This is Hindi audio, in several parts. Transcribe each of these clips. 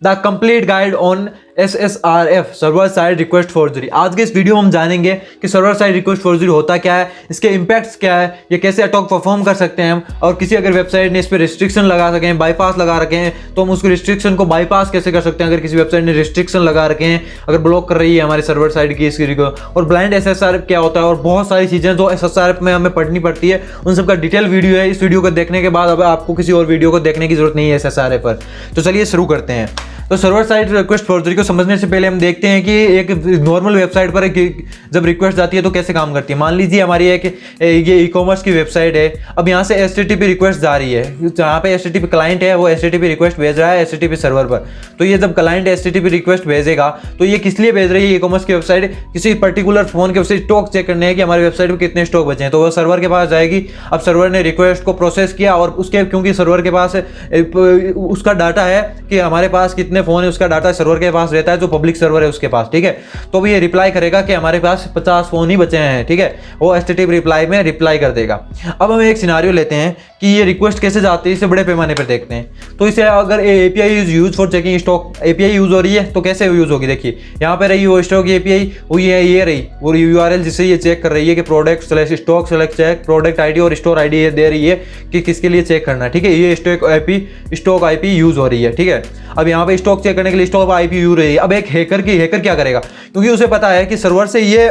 The complete guide on SSRF server side request forgery. आज के इस वीडियो में हम जानेंगे कि सर्वर साइड रिक्वेस्ट फॉर्जरी होता क्या है, इसके इम्पैक्ट्स क्या है, ये कैसे अटैक परफॉर्म कर सकते हैं हम, और किसी अगर वेबसाइट ने इस पर रिस्ट्रिक्शन लगा सके हैं, बाईपास लगा रखे हैं, तो हम उसको रिस्ट्रिक्शन को बाईपास कैसे कर सकते हैं अगर किसी वेबसाइट ने रिस्ट्रिक्शन लगा रखे हैं, अगर ब्लॉक कर रही है हमारे सर्वर साइड की इसकी, और ब्लाइंड SSRF क्या होता है, और बहुत सारी चीज़ें जो SSRF में हमें पढ़नी पड़ती है उन सबका डिटेल वीडियो है। इस वीडियो को देखने के बाद अब आपको किसी और वीडियो को देखने की जरूरत नहीं है SSRF पर। तो चलिए शुरू करते हैं। तो सर्वर साइड रिक्वेस्ट फॉर्जरी को समझने से पहले हम देखते हैं कि एक नॉर्मल वेबसाइट पर जब रिक्वेस्ट जाती है तो कैसे काम करती है। मान लीजिए हमारी एक ये ई-कॉमर्स की वेबसाइट है, अब यहाँ से HTTP रिक्वेस्ट जा रही है, जहाँ पे HTTP क्लाइंट है वो HTTP रिक्वेस्ट भेज रहा है HTTP सर्वर पर। तो ये जब क्लाइंट HTTP रिक्वेस्ट भेजेगा तो ये किस लिए भेज रही है ई-कॉमर्स की वेबसाइट, किसी पर्टिकुलर फोन के स्टॉक चेक करने हैं कि हमारी वेबसाइट में कितने स्टॉक बचे हैं, तो वो सर्वर के पास जाएगी। अब सर्वर ने रिक्वेस्ट को प्रोसेस किया और उसके क्योंकि सर्वर के पास उसका डाटा है कि हमारे पास कितने फोन है, उसका डाटा सर्वर के पास रहता है जो पब्लिक सर्वर है उसके पास, ठीक है। तो ये रिप्लाई करेगा कि हमारे पास 50 फोन ही बचे हैं, ठीक है, वो HTTP रिप्लाई में रिप्लाई कर देगा। अब हम एक सिनारियो लेते हैं कि ये रिक्वेस्ट कैसे जाती है, इसे बड़े पैमाने पर देखते हैं। तो इसे अगर API is use for checking stock, API use हो रही है तो कैसे यूज होगी, देखिए यहाँ पे रही वो स्टॉक API, वो ये रही वो URL जिससे ये चेक कर रही है कि product select stock select check product ID और स्टोर ID ये दे रही है कि किसके लिए चेक करना है, ठीक है। ये स्टॉक IP यूज हो रही है, ठीक है। अब यहाँ पे स्टॉक चेक करने के लिए स्टॉक IP यूज रही है। अब एक हैकर क्या करेगा, क्योंकि उसे पता है कि सर्वर से ये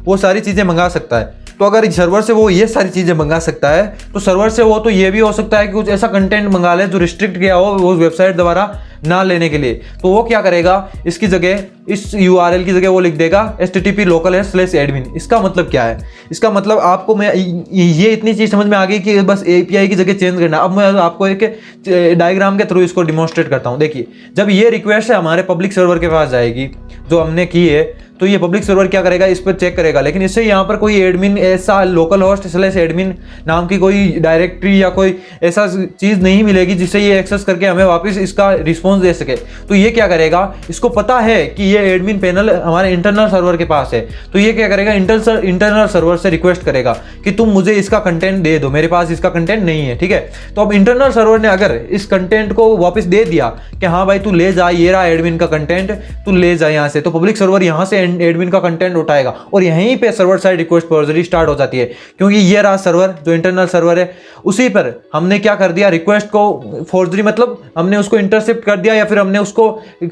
वो सारी चीज़ें मंगा सकता है, तो अगर सर्वर से वो ये सारी चीज़ें मंगा सकता है तो सर्वर से वो तो ये भी हो सकता है कि कुछ ऐसा कंटेंट मंगा ले जो रिस्ट्रिक्ट किया हो वो वेबसाइट द्वारा ना लेने के लिए। तो वो क्या करेगा, इसकी जगह इस URL की जगह वो लिख देगा HTTP localhost/admin। इसका मतलब क्या है, इसका मतलब आपको मैं ये इतनी चीज़ समझ में आ गई कि बस API की जगह चेंज करना। अब मैं आपको एक डायग्राम के थ्रू इसको डिमॉन्स्ट्रेट करता हूँ। देखिए जब ये रिक्वेस्ट है हमारे पब्लिक सर्वर के पास जाएगी जो हमने की है, तो ये पब्लिक सर्वर क्या करेगा, इस पर चेक करेगा, लेकिन इससे यहाँ पर कोई एडमिन ऐसा localhost/admin नाम की कोई डायरेक्टरी या कोई ऐसा चीज़ नहीं मिलेगी जिससे ये एक्सेस करके हमें वापस इसका रिस्पॉन्स दे सके। तो ये क्या करेगा, इसको पता है कि ये एडमिन पैनल हमारे इंटरनल सर्वर के पास है, तो ये क्या करेगा, इंटरनल सर्वर से रिक्वेस्ट करेगा कि तुम मुझे इसका कंटेंट दे दो, मेरे पास इसका कंटेंट नहीं है, ठीक है। तो अब इंटरनल सर्वर ने अगर इस कंटेंट को वापस दे दिया कि हाँ भाई तू ले जा, ये रहा एडमिन का कंटेंट, तू ले जा यहाँ से, तो पब्लिक सर्वर यहाँ से एडमिन का कंटेंट उठाएगा और यहीं पे server side request forgery start हो जाती है। क्योंकि ये रहा सर्वर जो इंटरनल सर्वर है, उसी पर हमने क्या कर दिया, रिक्वेस्ट को फॉर्जरी मतलब हमने उसको इंटरसेप्ट कर दिया या फिर हमने उसको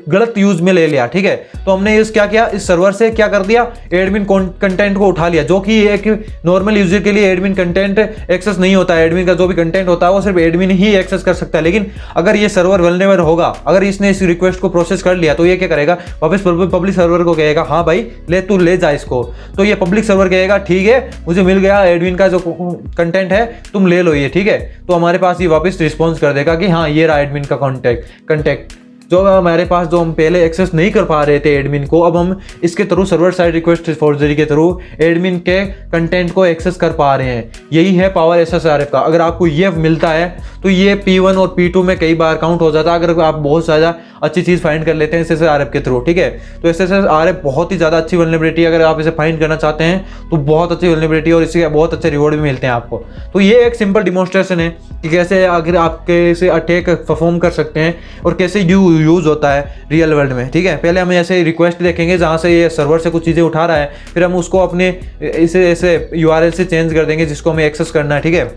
गलत यूज में ले लिया, ठीक है। तो हमने इस क्या किया, इस सर्वर से क्या कर दिया, एडमिन कंटेंट को उठा लिया, जो कि एक नॉर्मल यूजर के लिए एडमिन कंटेंट एक्सेस नहीं होता है। एडमिन का जो भी कंटेंट होता है वो सिर्फ एडमिन ही एक्सेस कर सकता है। लेकिन अगर ये सर्वर वल्नरेबल होगा, अगर इसने इस रिक्वेस्ट को प्रोसेस कर लिया, तो ये क्या करेगा, वापस पब्लिक सर्वर को कहेगा हाँ भाई तू ले जा इसको। तो ये पब्लिक सर्वर कहेगा ठीक है मुझे मिल गया एडमिन का जो कंटेंट है, तुम ले लो ये, ठीक है। तो हमारे पास ये वापस रिस्पॉन्स कर देगा कि हाँ ये रहा एडमिन का कंटेक्ट जो हमारे पास, जो हम पहले एक्सेस नहीं कर पा रहे थे एडमिन को, अब हम इसके through server side request forgery के थ्रू एडमिन के कंटेंट को एक्सेस कर पा रहे हैं। यही है पावर SSRF का। अगर आपको ये मिलता है तो ये P1 और P2 में कई बार काउंट हो जाता है अगर आप बहुत ज़्यादा अच्छी चीज़ फाइंड कर लेते हैं SSRF के थ्रू, ठीक है। तो SSRF बहुत ही ज़्यादा अच्छी वल्नरेबिलिटी, अगर आप इसे फाइंड करना चाहते हैं तो बहुत अच्छी वल्नरेबिलिटी और इसके बहुत अच्छे रिवॉर्ड भी मिलते हैं आपको। तो ये एक सिंपल डिमॉन्स्ट्रेशन है कि कैसे अगर आप कैसे अटैक परफॉर्म कर सकते हैं और कैसे यूज होता है रियल वर्ल्ड में, ठीक है। पहले हम ऐसे रिक्वेस्ट देखेंगे जहाँ से ये सर्वर से कुछ चीज़ें उठा रहा है, फिर हम उसको अपने इसे ऐसे URL से चेंज कर देंगे जिसको हमें एक्सेस करना है, ठीक है।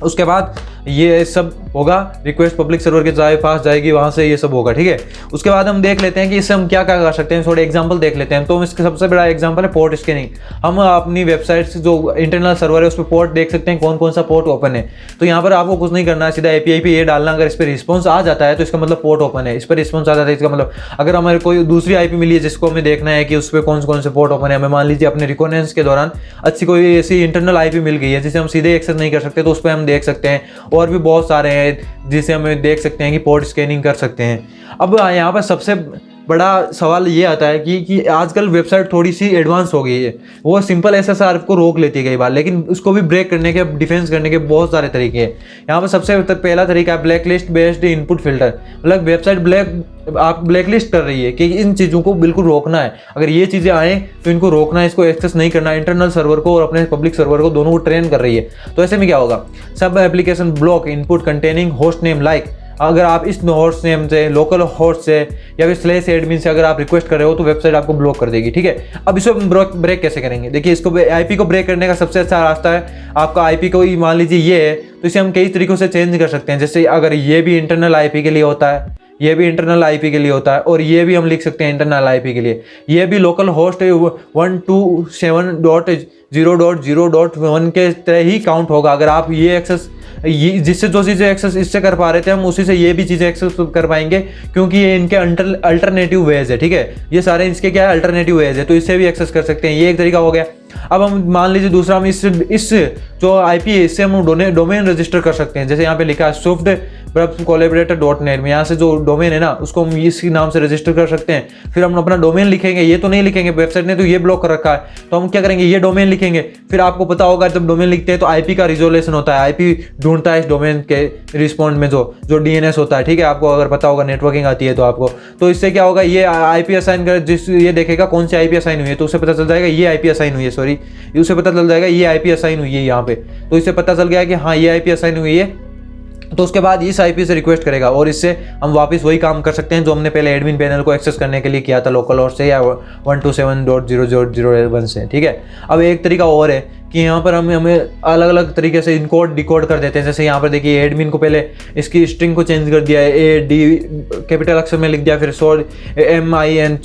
उसके बाद ये सब होगा, रिक्वेस्ट पब्लिक सर्वर के पास जाएगी, वहाँ से ये सब होगा, ठीक है। उसके बाद हम देख लेते हैं कि इससे हम क्या क्या कर सकते हैं, थोड़े एग्जांपल देख लेते हैं। तो इसका सबसे बड़ा एग्जांपल है पोर्ट स्कैनिंग। हम अपनी वेबसाइट से जो इंटरनल सर्वर है उस पर पोर्ट देख सकते हैं, कौन कौन सा पोर्ट ओपन है। तो यहाँ पर आपको कुछ नहीं करना है, सीधा API पे ये डालना, अगर इस पर रिस्पॉन्स आ जाता है तो इसका मतलब पोर्ट ओपन है, इस पर रिस्पॉन्स आ जाता है इसका मतलब अगर हमारे कोई दूसरी IP मिली है जिसको हमें देखना है कि उस पर कौन से पोर्ट ओपन है। हमें मान लीजिए अपने रिकॉनेंस के दौरान अच्छी कोई ऐसी इंटरनल IP मिल गई है जिसे हम सीधे एक्सेस नहीं कर सकते, तो उस पर हम देख सकते हैं। और भी बहुत सारे हैं जिसे हमें देख सकते हैं कि पोर्ट स्कैनिंग कर सकते हैं। अब यहाँ पर सबसे बड़ा सवाल ये आता है कि आजकल वेबसाइट थोड़ी सी एडवांस हो गई है, वो सिंपल SSRF को रोक लेती है कई बार, लेकिन उसको भी ब्रेक करने के, डिफेंस करने के बहुत सारे तरीके हैं। यहाँ पर सबसे पहला तरीका है black list based input filter. मतलब वेबसाइट आप ब्लैक लिस्ट कर रही है कि इन चीज़ों को बिल्कुल रोकना है, अगर ये चीज़ें आए तो इनको रोकना है, इसको एक्सेस नहीं करना है। इंटरनल सर्वर को और अपने पब्लिक सर्वर को दोनों को ट्रेन कर रही है। तो ऐसे में क्या होगा, सब application block input containing host name like अगर आप इस होस्ट नेम से, लोकल होस्ट से या फिर स्लैश एडमिन से अगर आप रिक्वेस्ट कर रहे हो तो वेबसाइट आपको ब्लॉक कर देगी। ठीक है, अब इसको ब्रेक कैसे करेंगे? देखिए, इसको आईपी को ब्रेक करने का सबसे अच्छा रास्ता है, आपका आईपी को ही मान लीजिए ये है, तो इसे हम कई तरीकों से चेंज कर सकते हैं। जैसे अगर ये भी इंटरनल आईपी के लिए होता है, ये भी इंटरनल आईपी के लिए होता है, और ये भी हम लिख सकते हैं इंटरनल आईपी के लिए। ये भी लोकल होस्ट 127.0.0.1 के तरह ही काउंट होगा। अगर आप ये एक्सेस, ये जिससे जो चीज़ें एक्सेस इससे कर पा रहे थे हम उसी से ये भी चीज़ें एक्सेस कर पाएंगे, क्योंकि ये इनके अल्टरनेटिव वेज है। ठीक है, ये सारे इसके क्या है, अल्टरनेटिव वेज है, तो इससे भी एक्सेस कर सकते हैं। ये एक तरीका हो गया। अब हम मान लीजिए दूसरा, हम इस जो आईपी है इससे हम डोमेन रजिस्टर कर सकते हैं। जैसे यहाँ पे लिखा है swift-collaborator.net में, यहाँ से जो डोमेन है ना उसको हम इसी नाम से रजिस्टर कर सकते हैं। फिर हम अपना डोमेन लिखेंगे, ये तो नहीं लिखेंगे, वेबसाइट ने तो ये ब्लॉक कर रखा है, तो हम क्या करेंगे, ये डोमेन लिखेंगे। फिर आपको पता होगा जब डोमेन लिखते हैं तो आईपी का रिजोल्यूशन होता है, आईपी ढूंढता है इस डोमेन के रिस्पॉन्ड में जो डीएनएस होता है। ठीक है, आपको अगर पता होगा, नेटवर्किंग आती है तो आपको, तो इससे क्या होगा, ये आईपी असाइन कर, जिस ये देखेगा कौन सी आईपी असाइन हुई है तो उसे पता चल जाएगा ये आईपी असाइन हुई है, सॉरी, उसे पता चल जाएगा ये आईपी असाइन हुई है यहाँ पे, तो इससे पता चल गया कि हाँ ये आईपी असाइन हुई है। तो उसके बाद इस आईपी से रिक्वेस्ट करेगा और इससे हम वापस वही काम कर सकते हैं जो हमने पहले एडमिन पैनल को एक्सेस करने के लिए किया था, लोकल होस्ट से या 127.0.0.1 से। ठीक है, अब एक तरीका और है कि यहाँ पर हमें अलग अलग तरीके से इनकोड डिकोड कर देते हैं। जैसे यहाँ पर देखिए, एडमिन को पहले इसकी स्ट्रिंग को चेंज कर दिया है, AD कैपिटल अक्षर में लिख दिया, फिर MIN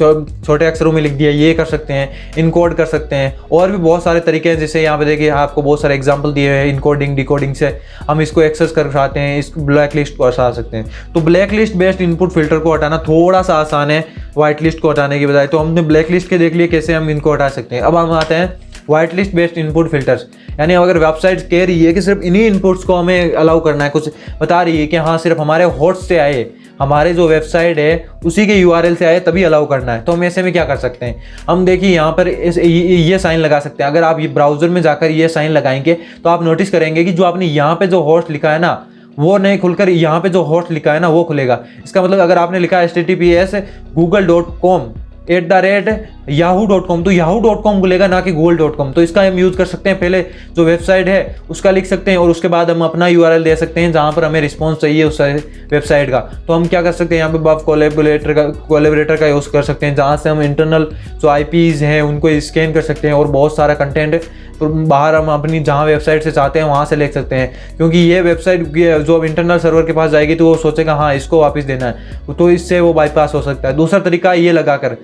छोटे अक्षरों में लिख दिया, ये कर सकते हैं, इनकोड कर सकते हैं। और भी बहुत सारे तरीके हैं, जैसे यहाँ पे देखिए आपको बहुत सारे एग्जाम्पल दिए हैं। इनकोडिंग डिकोडिंग से हम इसको एक्सेस कर सकते हैं, इस ब्लैक लिस्ट को हटा सकते हैं। तो black list based input filter को हटाना थोड़ा सा आसान है व्हाइट लिस्ट को हटाने की बजाय, तो हमने ब्लैक लिस्ट के देख लिए कैसे हम इनको हटा सकते हैं। अब हम आते हैं white list based input filters, यानी अगर वेबसाइट कह रही है कि सिर्फ इन्हीं इनपुट्स को हमें अलाउ करना है, कुछ बता रही है कि हाँ सिर्फ हमारे होस्ट से आए, हमारे जो वेबसाइट है उसी के URL से आए तभी अलाउ करना है, तो हम ऐसे में क्या कर सकते हैं, हम देखिए यहाँ पर ये साइन लगा सकते हैं। अगर आप ये ब्राउजर में जाकर ये साइन लगाएंगे तो आप नोटिस करेंगे कि जो आपने यहाँ पे जो होस्ट लिखा है ना वो नहीं खुलकर यहाँ पे जो होस्ट लिखा है ना वो खुलेगा। इसका मतलब अगर आपने लिखा है https google.com@yahoo.com तो yahoo.com खुलेगा, ना कि google.com। तो इसका हम यूज़ कर सकते हैं, पहले जो वेबसाइट है उसका लिख सकते हैं और उसके बाद हम अपना URL दे सकते हैं जहाँ पर हमें रिस्पॉन्स चाहिए उस वेबसाइट का। तो हम क्या कर सकते हैं, यहाँ पे बफ कोलैबोरेटर का यूज़ कर सकते हैं, जहाँ से हम इंटरनल जो IPs हैं उनको स्कैन कर सकते हैं और बहुत सारा कंटेंट तो बाहर हम अपनी जहाँ वेबसाइट से चाहते हैं वहाँ से ले सकते हैं। क्योंकि ये वेबसाइट जो इंटरनल सर्वर के पास जाएगी तो वो सोचेगा हाँ इसको वापस देना है, तो इससे वो बाईपास हो सकता है। दूसरा तरीका ये लगाकर,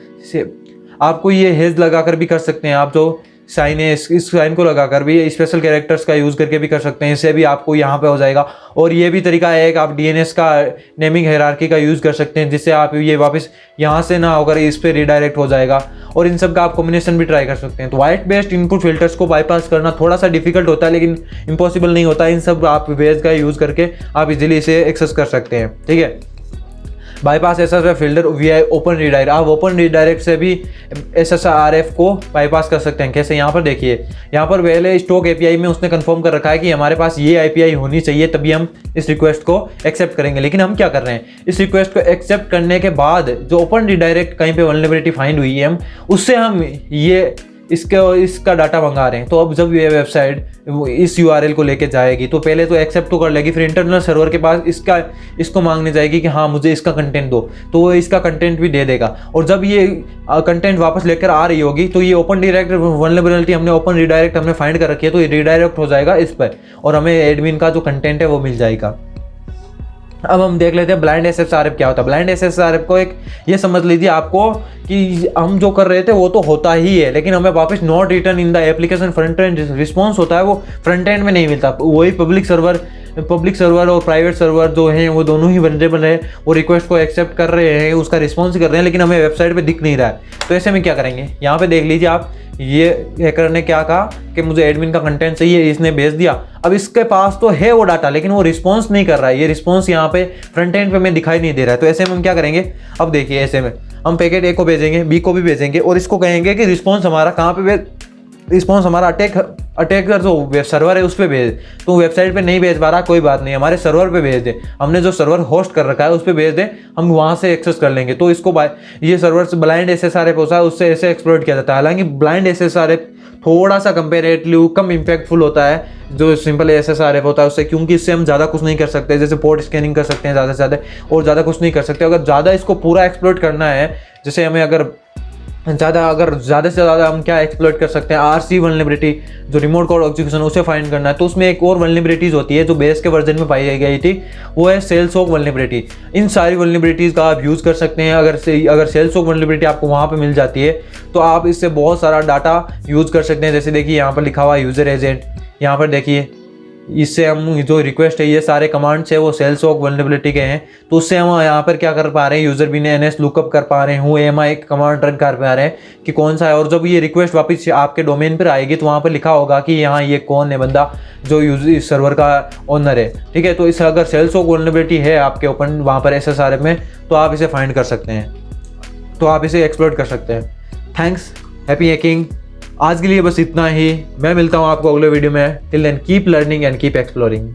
आपको ये हेज लगाकर भी कर सकते हैं, आप जो साइन है इस साइन को लगाकर भी स्पेशल कैरेक्टर्स का यूज़ करके भी कर सकते हैं, इससे भी आपको यहाँ पे हो जाएगा। और ये भी तरीका है कि आप DNS का नेमिंग हायरार्की का यूज़ कर सकते हैं, जिससे आप ये वापस यहाँ से ना होकर इस पर रिडायरेक्ट हो जाएगा, और इन सब का आप कॉम्बिनेशन भी ट्राई कर सकते हैं। तो वाइट बेस्ड इनपुट फिल्टर्स को बाईपास करना थोड़ा सा डिफिकल्ट होता है, लेकिन इम्पॉसिबल नहीं होता। इन सब आप वेज का यूज़ करके आप इजीली इसे एक्सेस कर सकते हैं। ठीक है, bypass SSRF filter VI open redirect, आप ओपन रीडायरेक्ट से भी SSRF को बाईपास कर सकते हैं। कैसे, यहाँ पर देखिए, यहाँ पर पहले स्टॉक API में उसने कंफर्म कर रखा है कि हमारे पास ये API होनी चाहिए तभी हम इस रिक्वेस्ट को एक्सेप्ट करेंगे। लेकिन हम क्या कर रहे हैं, इस रिक्वेस्ट को एक्सेप्ट करने के बाद जो ओपन रीडायरेक्ट कहीं पे वल्नरेबिलिटी फाइंड हुई है, हम उससे हम ये इसका डाटा मंगा रहे हैं। तो अब जब ये वेबसाइट इस URL को लेके जाएगी तो पहले तो एक्सेप्ट तो कर लेगी, फिर इंटरनल सर्वर के पास इसको मांगने जाएगी कि हाँ मुझे इसका कंटेंट दो, तो वो इसका कंटेंट भी दे देगा। और जब ये कंटेंट वापस लेकर आ रही होगी तो ये ओपन डायरेक्ट वल्नरेबिलिटी हमने ओपन रिडायरेक्ट हमने फाइंड कर रखी है, तो ये रिडायरेक्ट हो जाएगा इस पर और हमें एडमिन का जो कंटेंट है वो मिल जाएगा। अब हम देख लेते हैं ब्लाइंड SSRF क्या होता है। ब्लाइंड SSRF को एक ये समझ लीजिए आपको कि हम जो कर रहे थे वो तो होता ही है, लेकिन हमें वापस not return in the application front end response होता है, वो फ्रंट एंड में नहीं मिलता। वही पब्लिक सर्वर और प्राइवेट सर्वर जो हैं वो दोनों ही वल्नरेबल है, वो रिक्वेस्ट को एक्सेप्ट कर रहे हैं, उसका रिस्पॉन्स कर रहे हैं, लेकिन हमें वेबसाइट पे दिख नहीं रहा है। तो ऐसे में क्या करेंगे, यहाँ पे देख लीजिए आप, ये हैकर ने क्या कहा कि मुझे एडमिन का कंटेंट चाहिए, इसने भेज दिया। अब इसके पास तो है वो डाटा, लेकिन वो रिस्पॉन्स नहीं कर रहा है, ये रिस्पॉन्स यहाँ पे फ्रंट एंड पे हमें दिखाई नहीं दे रहा है। तो ऐसे में हम क्या करेंगे, अब देखिए ऐसे में हम पैकेट A को भेजेंगे, B को भी भेजेंगे और इसको कहेंगे कि रिस्पॉन्स हमारा कहाँ पे रिस्पॉन्स हमारा अटैकर जो सर्वर है उस पर भेज। तो वेबसाइट पे नहीं भेज पा रहा, कोई बात नहीं, हमारे सर्वर पे भेज दे, हमने जो सर्वर होस्ट कर रखा है उस पर भेज दे, हम वहाँ से एक्सेस कर लेंगे। तो इसको ये सर्वर से ब्लाइंड SSRF होता है, उससे ऐसे एक्सप्लॉइट किया जाता है। हालांकि ब्लाइंड SSRF थोड़ा सा कंपेरेटिवली कम इम्पैक्टफुल होता है जो सिंपल SSRF होता है उससे, क्योंकि इससे हम ज़्यादा कुछ नहीं कर सकते। जैसे पोर्ट स्कैनिंग कर सकते हैं ज़्यादा से ज़्यादा, और ज़्यादा कुछ नहीं कर सकते। अगर ज़्यादा इसको पूरा एक्सप्लोर करना है, जैसे हमें अगर ज़्यादा से ज़्यादा हम क्या एक्सप्लोइट कर सकते हैं, RC वल्नरेबिलिटी जो रिमोट कोड एग्जीक्यूशन उसे फाइंड करना है, तो उसमें एक और वल्नरेबिलिटीज़ होती है जो बेस के वर्जन में पाई गई थी, वो है सेल सॉक वल्नरेबिलिटी। इन सारी वल्नरेबिलिटीज़ का आप यूज़ कर सकते हैं। अगर सेल सॉक वल्नरेबिलिटी आपको वहाँ पे मिल जाती है तो आप इससे बहुत सारा डाटा यूज़ कर सकते हैं। जैसे देखिए यहाँ पर लिखा हुआ है यूज़र एजेंट, यहाँ पर देखिए इससे हम जो रिक्वेस्ट है, ये सारे कमांड्स है वो सेल सॉक वल्नरेबिलिटी के हैं। तो उससे हम यहाँ पर क्या कर पा रहे हैं, यूज़र भी ने NS लुकअप कर पा रहे हैं, हूँ AMI कमांड रन कर पा रहे हैं कि कौन सा है। और जब ये रिक्वेस्ट वापस आपके डोमेन पर आएगी तो वहाँ पर लिखा होगा कि यहाँ ये कौन है बंदा जो इस सर्वर का ओनर है, ठीक है। तो इस अगर सेल सॉक वल्नरेबिलिटी है आपके ओपन वहाँ पर SSRF में, तो आप इसे फाइंड कर सकते हैं, तो आप इसे एक्सप्लोर कर सकते हैं। Thanks, happy hacking. आज के लिए बस इतना ही। मैं मिलता हूँ आपको अगले वीडियो में। Till then keep learning and keep exploring.